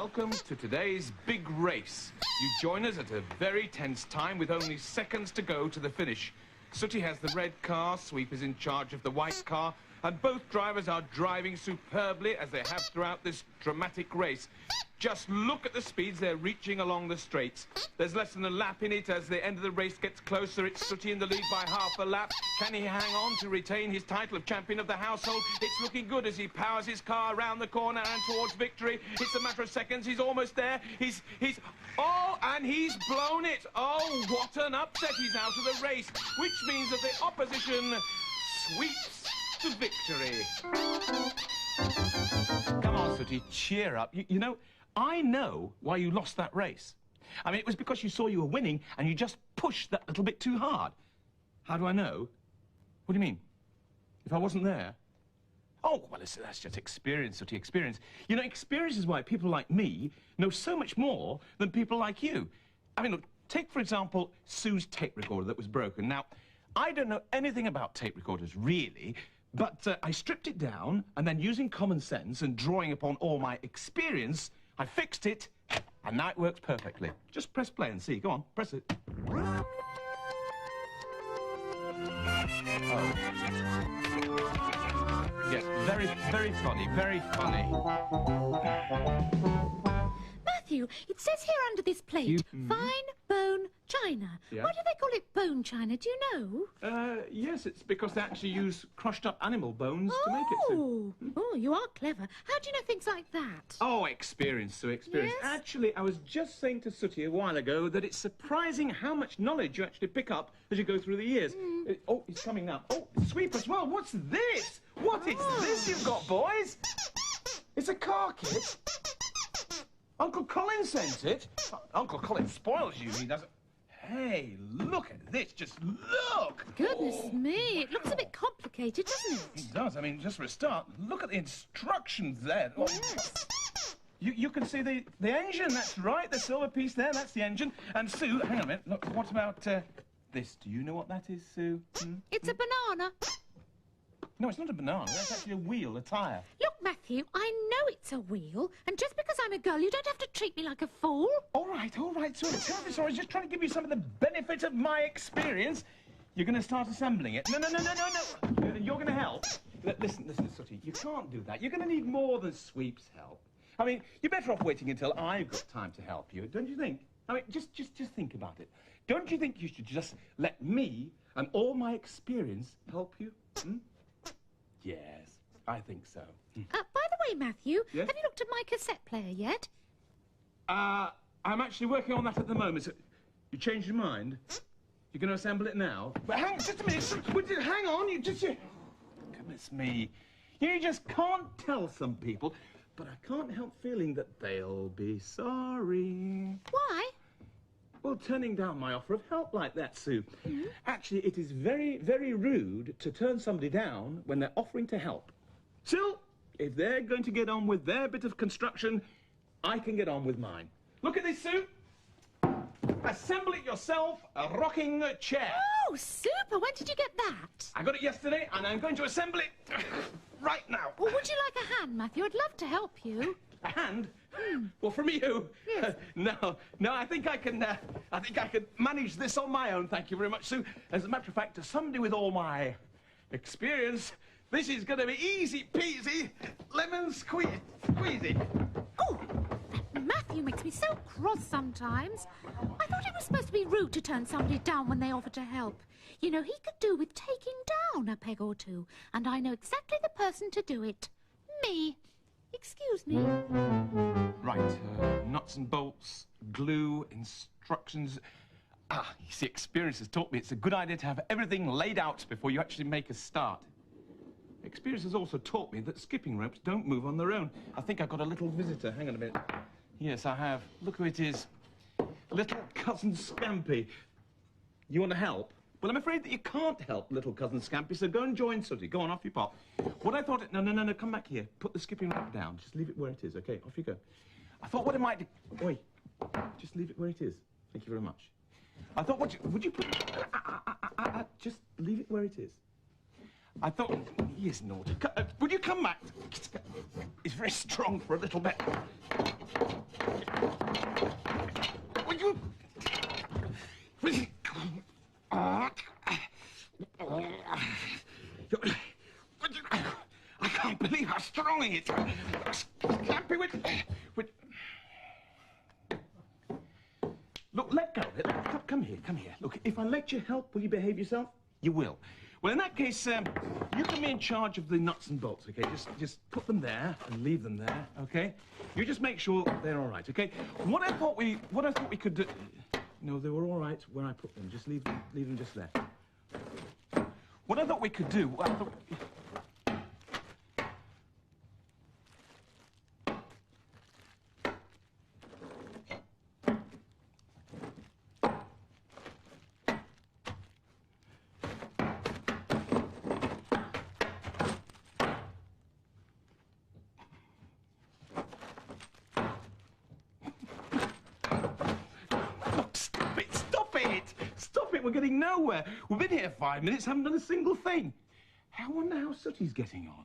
Welcome to today's big race. You join us at a very tense time with only seconds to go to the finish. Sooty has the red car, Sweep is in charge of the white car, and both drivers are driving superbly as they have throughout this dramatic race. Just look at the speeds they're reaching along the straights. There's less than a lap in it. As the end of the race gets closer, it's Sooty in the lead by half a lap. Can he hang on to retain his title of champion of the household? It's looking good as he powers his car around the corner and towards victory. It's a matter of seconds. He's almost there. Oh, and he's blown it. Oh, what an upset. He's out of the race, which means that the opposition sweeps to victory. Come on, Sooty, cheer up. You know, I know why you lost that race. I mean, it was because you saw you were winning and you just pushed that little bit too hard. How do I know? What do you mean? If I wasn't there? Oh, well, that's just experience, Sooty, experience. You know, experience is why people like me know so much more than people like you. I mean, look, take, for example, Sue's tape recorder that was broken. Now, I don't know anything about tape recorders, really, but I stripped it down, and then using common sense and drawing upon all my experience, I fixed it, and now it works perfectly. Just press play and see. Go on, press it. Oh. Yes, very, very funny, very funny. Matthew, it says here under this plate, fine bone china. Yeah? Why do they call it bone china? Do you know? Yes, it's because they actually use crushed up animal bones to make it. Oh, oh, you are clever. How do you know things like that? Oh, experience, Sue, experience. Yes? Actually, I was just saying to Sooty a while ago that it's surprising how much knowledge you actually pick up as you go through the years. Oh, he's coming now. Oh, Sweep as well. What's this? What is this you've got, boys? It's a car kit. Uncle Colin sent it. Uncle Colin spoils you, he doesn't. Hey, look at this. Just look. Goodness me, it looks a bit complicated, doesn't it? It does. I mean, just for a start, look at the instructions there. Yes. You can see the engine, that's right. The silver piece there, that's the engine. And Sue, hang on a minute. Look, what about this? Do you know what that is, Sue? It's a banana. No, it's not a banana. That's actually a wheel, a tyre. Look, Matthew, I know it's a wheel, and just because I'm a girl, you don't have to treat me like a fool. All right, Sue. Terribly sorry. I was just trying to give you some of the benefit of my experience. You're going to start assembling it. No. You're going to help. Listen, Sooty, you can't do that. You're going to need more than Sweep's help. I mean, you're better off waiting until I've got time to help you, don't you think? I mean, just think about it. Don't you think you should just let me and all my experience help you? Yes, I think so. By the way, Matthew, Yes? have you looked at my cassette player yet? I'm actually working on that at the moment. So you changed your mind? You're going to assemble it now? But hang on, just a minute. Hang on, Goodness me. You just can't tell some people, but I can't help feeling that they'll be sorry. Why? Well, turning down my offer of help like that, Sue. Actually, it is very, very rude to turn somebody down when they're offering to help. Still, if they're going to get on with their bit of construction, I can get on with mine. Look at this, Sue. Assemble it yourself, a rocking chair. Oh, super. When did you get that? I got it yesterday, and I'm going to assemble it right now. Well, would you like a hand, Matthew? I'd love to help you. A hand? Well, from you? Yes. No, I think I can manage this on my own, thank you very much, Sue. As a matter of fact, to somebody with all my experience, this is going to be easy peasy, lemon squeezy. Oh, that Matthew makes me so cross sometimes. I thought it was supposed to be rude to turn somebody down when they offer to help. You know, he could do with taking down a peg or two, and I know exactly the person to do it. Me. Excuse me. Right, nuts and bolts, glue, instructions. You see, experience has taught me it's a good idea to have everything laid out before you actually make a start. Experience has also taught me that skipping ropes don't move on their own. I think I've got a little visitor. Hang on a minute. Yes, I have. Look who it is. Little Cousin Scampy. You want to help? Well, I'm afraid that you can't help little Cousin Scampy, so go and join Sooty. Go on, off you pop. What I thought... No, come back here. Put the skipping rope down. Just leave it where it is, OK? Off you go. I thought what it might do... Oi, just leave it where it is. Thank you very much. I thought, would you put... just leave it where it is. I thought... He is naughty. Would you come back? He's very strong for a little bit. Would you... I can't believe how strong he is. Scampy with... Look, let go of it. Come here, come here. Look, if I let you help, will you behave yourself? You will. Well, in that case, you can be in charge of the nuts and bolts, okay? Just put them there and leave them there, okay? You just make sure they're all right, okay? What I thought we could do... No, they were all right where I put them. Just leave them just there. What I thought we could do... We're getting nowhere. We've been here 5 minutes, haven't done a single thing. I wonder how Sooty's getting on.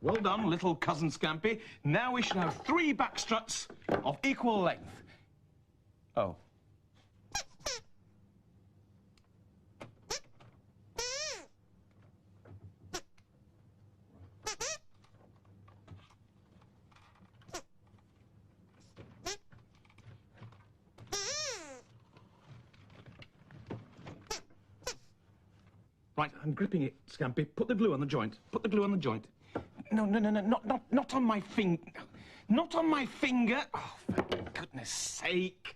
Well done, little cousin Scampy. Now we should have 3 back struts of equal length. Oh. Right, I'm gripping it, Scampy. Put the glue on the joint. Put the glue on the joint. No, not on my finger. Not on my finger. Oh, for goodness sake.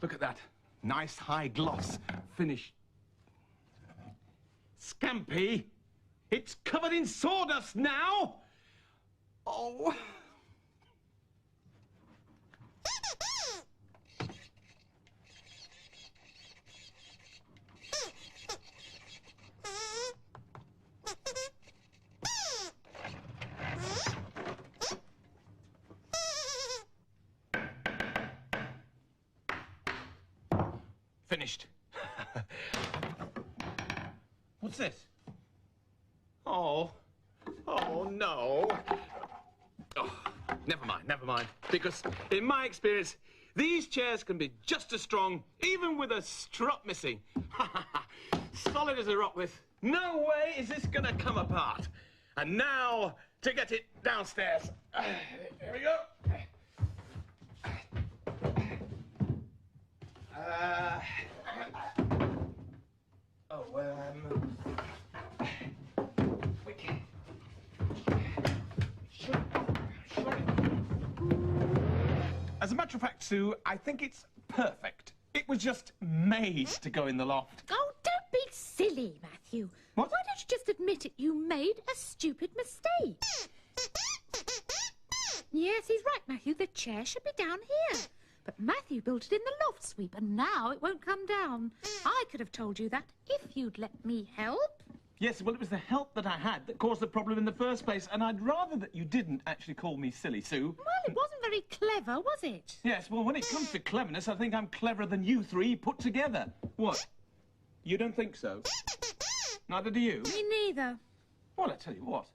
Look at that. Nice high gloss finish. Scampy, it's covered in sawdust now. Oh. Finished. What's this? Oh. Oh, no. Oh, never mind. Because, in my experience, these chairs can be just as strong, even with a strut missing. Solid as a rock, this. No way is this gonna come apart. And now, to get it downstairs. Here we go. As a matter of fact, Sue, I think it's perfect. It was just made to go in the loft. Oh, don't be silly, Matthew. What? Why don't you just admit it? You made a stupid mistake. Yes, he's right, Matthew. The chair should be down here. But Matthew built it in the loft sweep, and now it won't come down. I could have told you that if you'd let me help. Yes, well, it was the help that I had that caused the problem in the first place, and I'd rather that you didn't actually call me silly, Sue. Well, it wasn't very clever, was it? Yes, well, when it comes to cleverness, I think I'm cleverer than you 3 put together. What? You don't think so? Neither do you? Me neither. Well, I tell you what.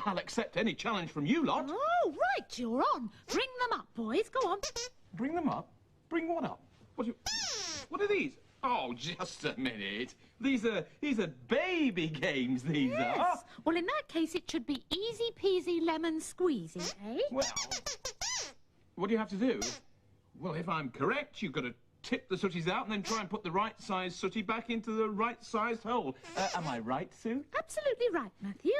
I'll accept any challenge from you lot. Oh, right, you're on. Bring them up, boys. Go on. Bring them up? Bring what up? What are these? Oh, just a minute. These are baby games, these yes. are. Well, in that case, it should be easy peasy lemon squeezy, eh? Well, what do you have to do? Well, if I'm correct, you've got to tip the sooties out and then try and put the right size sooty back into the right sized hole. Am I right, Sue? Absolutely right, Matthew.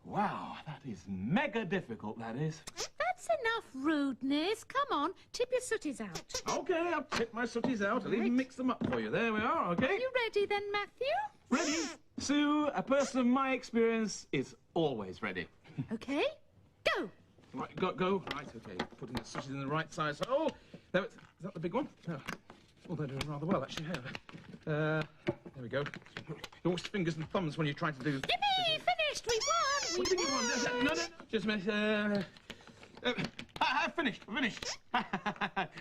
Wow, that is mega difficult, that is. That's enough rudeness. Come on, tip your sooties out. OK, I'll tip my sooties out. I'll even mix them up for you. There we are, OK? Are you ready then, Matthew? Ready. Sue, a person of my experience is always ready. OK, go. Right, go. Right, okay. Putting the sausages in the right size. Oh, there, is that the big one? No. Oh, they're doing rather well, actually. There we go. Your fingers and thumbs when you try to do... Yippee! Finished! We won! What do you mean you won? No. Just a minute. I've finished.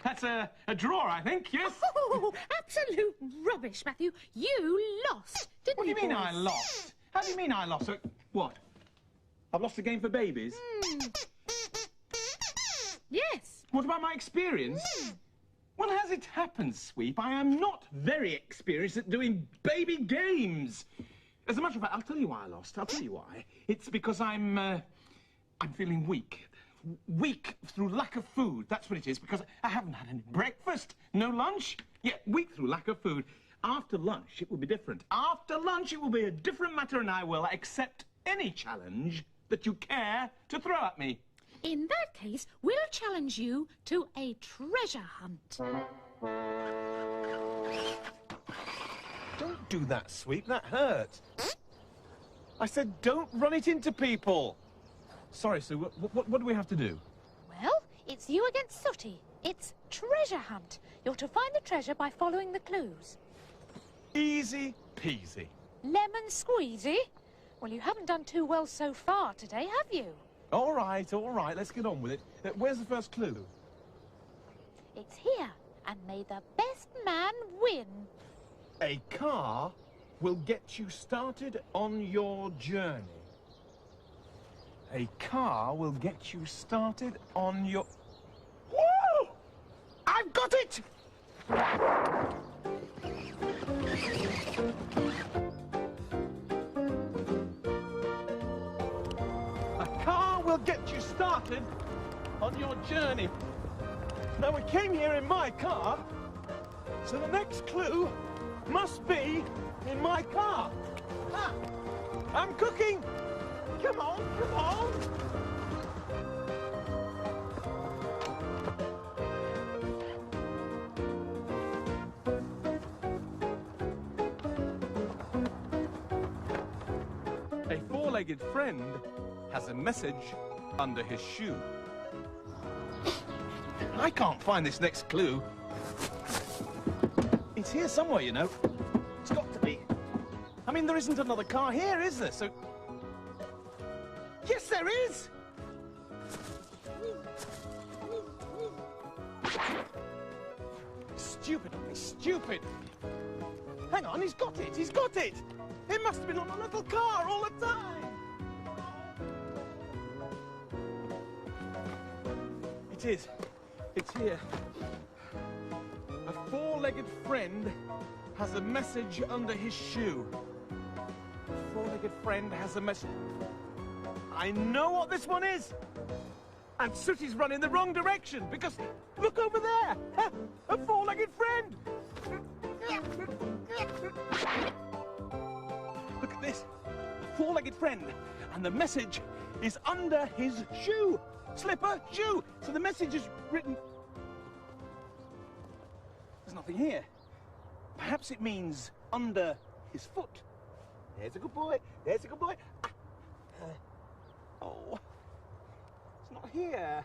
That's a draw, I think, yes? Oh, absolute rubbish, Matthew. You lost, didn't you? What do you mean I lost? How do you mean I lost? What? I've lost a game for babies? Yes. What about my experience? Well, as it happens, Sweep, I am not very experienced at doing baby games. As a matter of fact, I'll tell you why I lost. I'll tell you why. It's because I'm feeling weak. Weak through lack of food. That's what it is, because I haven't had any breakfast, no lunch. Yeah, weak through lack of food. After lunch, it will be different. After lunch, it will be a different matter, and I will accept any challenge that you care to throw at me. In that case, we'll challenge you to a treasure hunt. Don't do that, Sweep. That hurts. I said don't run it into people. Sorry, Sue, what do we have to do? Well, it's you against Sooty. It's treasure hunt. You're to find the treasure by following the clues. Easy peasy. Lemon squeezy? Well, you haven't done too well so far today, have you? All right, let's get on with it. Where's the first clue? It's here, and may the best man win. A car will get you started on your journey. A car will get you started on your... Whoa! I've got it! A car will get you started on your journey. Now, we came here in my car, so the next clue must be in my car. Ah, I'm cooking. Come on. A four-legged friend has a message under his shoe. I can't find this next clue. It's here somewhere, you know. It's got to be. I mean, there isn't another car here, is there? So... Yes, there is! Stupid. Hang on, he's got it! It must have been on a little car all the time! It is. It's here. A four-legged friend has a message under his shoe. A four-legged friend has a message... I know what this one is! And Sooty's running the wrong direction, because look over there! A four-legged friend! Look at this. A four-legged friend. And the message is under his shoe. Slipper, shoe. So the message is written... There's nothing here. Perhaps it means under his foot. There's a good boy. Oh, it's not here.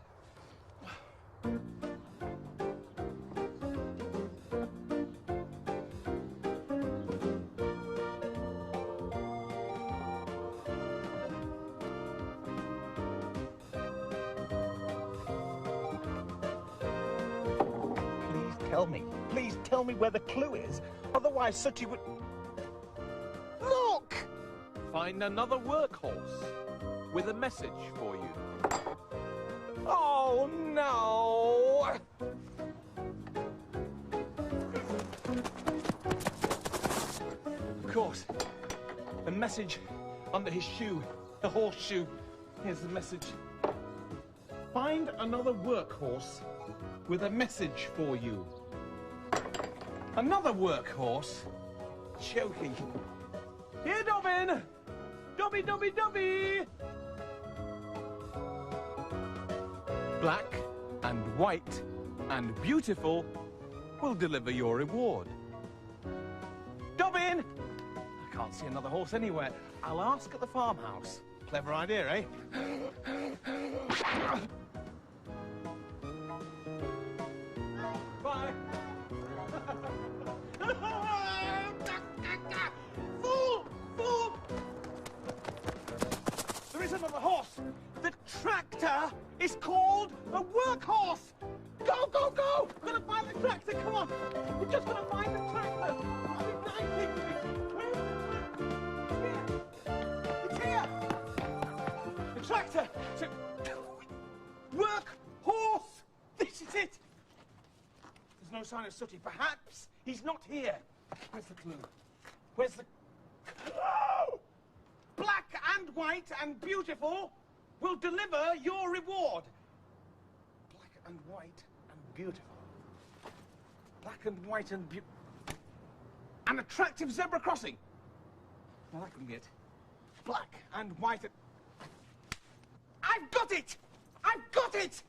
Please tell me where the clue is. Otherwise, Sooty would... Look! Find another workhorse with a message for you. Oh, no! Of course. The message under his shoe. The horseshoe. Here's the message. Find another workhorse with a message for you. Another workhorse? Joking. Here, Dobbin! Dobby! Black and white and beautiful will deliver your reward. Dobbin! I can't see another horse anywhere. I'll ask at the farmhouse. Clever idea, eh? Bye. Fool! Fool! There is another horse. The tractor is called a workhorse. Go, go, go! We're gonna find the tractor. Come on. We're just gonna find the tractor. It's here. The tractor. Workhorse. This is it. There's no sign of Sooty. Perhaps he's not here. Where's the clue? Where's the... Oh! Black and white and beautiful will deliver your reward. Black and white and beautiful. Black and white and beautiful. An attractive zebra crossing. Well, that couldn't be it. Black and white and... I've got it! I've got it!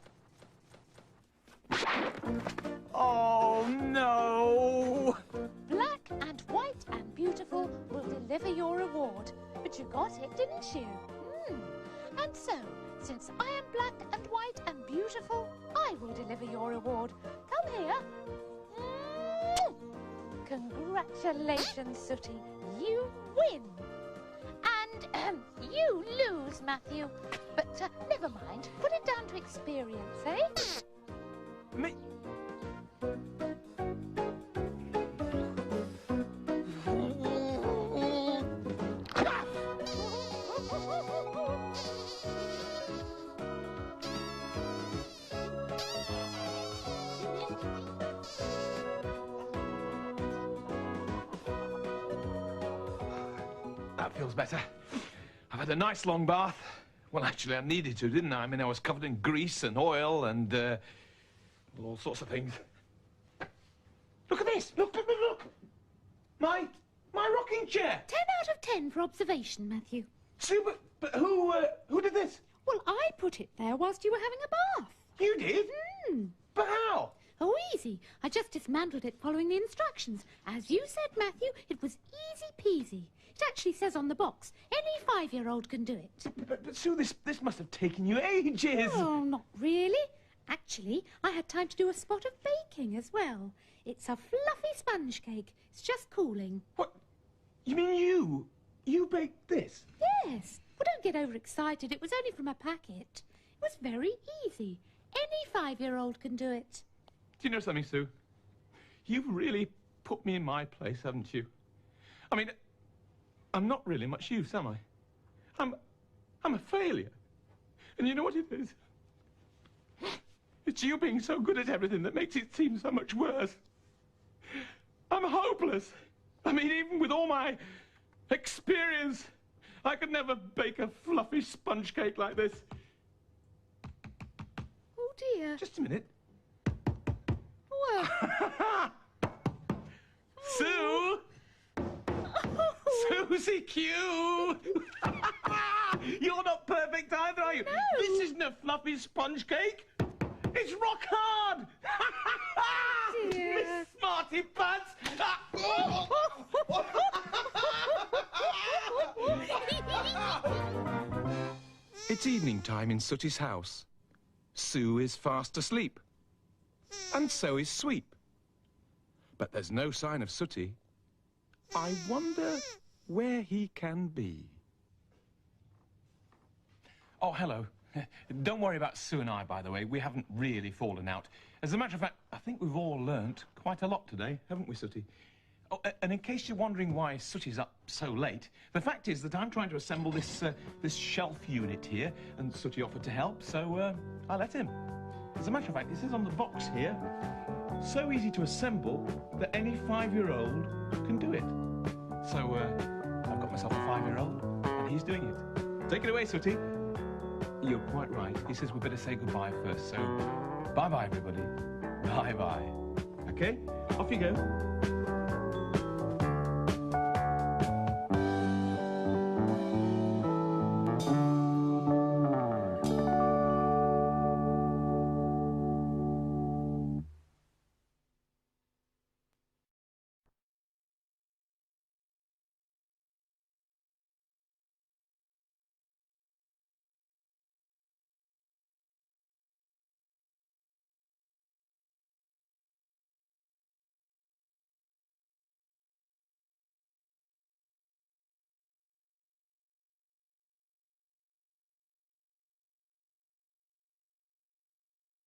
Oh, no! Black and white and beautiful will deliver your reward. But you got it, didn't you? And so, since I am black and white and beautiful, I will deliver your reward. Come here. Congratulations, Sooty. You win. And you lose, Matthew. But never mind. Put it down to experience, eh? Me... That feels better. I've had a nice long bath. Well, actually, I needed to, didn't I? I mean, I was covered in grease and oil and all sorts of things. Look at this! Look, look, look, look! My rocking chair! 10 out of 10 for observation, Matthew. Sue, but who did this? Well, I put it there whilst you were having a bath. You did? But how? Oh, easy. I just dismantled it following the instructions. As you said, Matthew, it was easy peasy. It actually says on the box, any 5-year-old can do it. But Sue, this must have taken you ages. Oh, not really. Actually, I had time to do a spot of baking as well. It's a fluffy sponge cake. It's just cooling. What? You mean you? You baked this? Yes. Well, don't get overexcited. It was only from a packet. It was very easy. Any 5-year-old can do it. Do you know something, Sue? You've really put me in my place, haven't you? I mean, I'm not really much use, am I? I'm a failure. And you know what it is? It's you being so good at everything that makes it seem so much worse. I'm hopeless. I mean, even with all my experience, I could never bake a fluffy sponge cake like this. Oh, dear. Just a minute. Well... Sue! Susie Q! You're not perfect either, are you? No. This isn't a fluffy sponge cake. It's rock hard! Dear. Miss Smarty Pants! It's evening time in Sooty's house. Sue is fast asleep. And so is Sweep. But there's no sign of Sooty. I wonder where he can be. Oh, hello. Don't worry about Sue and I, by the way. We haven't really fallen out. As a matter of fact, I think we've all learnt quite a lot today, haven't we, Sooty? Oh, and in case you're wondering why Sooty's up so late, the fact is that I'm trying to assemble this shelf unit here, and Sooty offered to help, so I let him. As a matter of fact, it says on the box here, so easy to assemble that any 5-year-old can do it. So I've got myself a 5-year-old, and he's doing it. Take it away, Sooty. You're quite right. He says we better say goodbye first, so bye-bye, everybody. Bye-bye. Okay? Off you go.